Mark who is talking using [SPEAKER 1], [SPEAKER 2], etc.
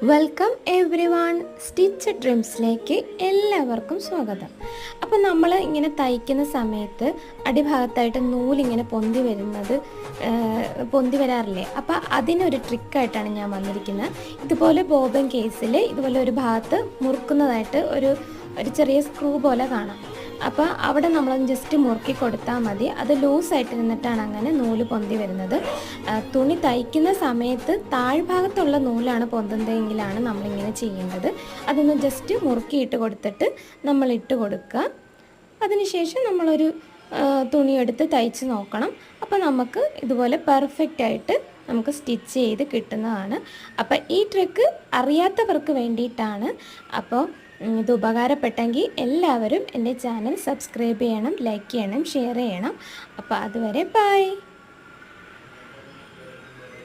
[SPEAKER 1] Welcome every one. Stitch ഡ്രീംസിലേക്ക് എല്ലാവർക്കും സ്വാഗതം. അപ്പോൾ നമ്മൾ ഇങ്ങനെ തയ്ക്കുന്ന സമയത്ത് അടിഭാഗത്തായിട്ട് നൂലിങ്ങനെ പൊന്തി വരാറില്ലേ? അപ്പോൾ അതിനൊരു ട്രിക്കായിട്ടാണ് ഞാൻ വന്നിരിക്കുന്നത്. ഇതുപോലെ ബോബൻ കേസിൽ ഇതുപോലെ ഒരു ഭാഗത്ത് മുറുക്കുന്നതായിട്ട് ഒരു ചെറിയ സ്ക്രൂ പോലെ കാണാം. അപ്പോൾ അവിടെ നമ്മൾ ജസ്റ്റ് മുറുക്കി കൊടുത്താൽ മതി. അത് ലൂസായിട്ട് നിന്നിട്ടാണ് അങ്ങനെ നൂല് പൊന്തി വരുന്നത്. തുണി തയ്ക്കുന്ന സമയത്ത് താഴ്ഭാഗത്തുള്ള നൂലാണ് പൊന്തുന്നതെങ്കിലാണ് നമ്മളിങ്ങനെ ചെയ്യേണ്ടത്. അതൊന്ന് ജസ്റ്റ് മുറുക്കിയിട്ട് കൊടുത്തിട്ട് നമ്മൾ ഇട്ട് കൊടുക്കുക. അതിനുശേഷം നമ്മളൊരു തുണിയെടുത്ത് തയ്ച്ച് നോക്കണം. അപ്പോൾ നമുക്ക് ഇതുപോലെ പെർഫെക്റ്റായിട്ട് നമുക്ക് സ്റ്റിച്ച് ചെയ്ത് കിട്ടുന്നതാണ്. അപ്പോൾ ഈ ട്രിക്ക് അറിയാത്തവർക്ക് വേണ്ടിയിട്ടാണ്. അപ്പോൾ ഇത് ഉപകാരപ്പെട്ടെങ്കിൽ എല്ലാവരും എൻ്റെ ചാനൽ സബ്സ്ക്രൈബ് ചെയ്യണം, ലൈക്ക് ചെയ്യണം, ഷെയർ ചെയ്യണം. അപ്പോൾ അതുവരെ ബൈ.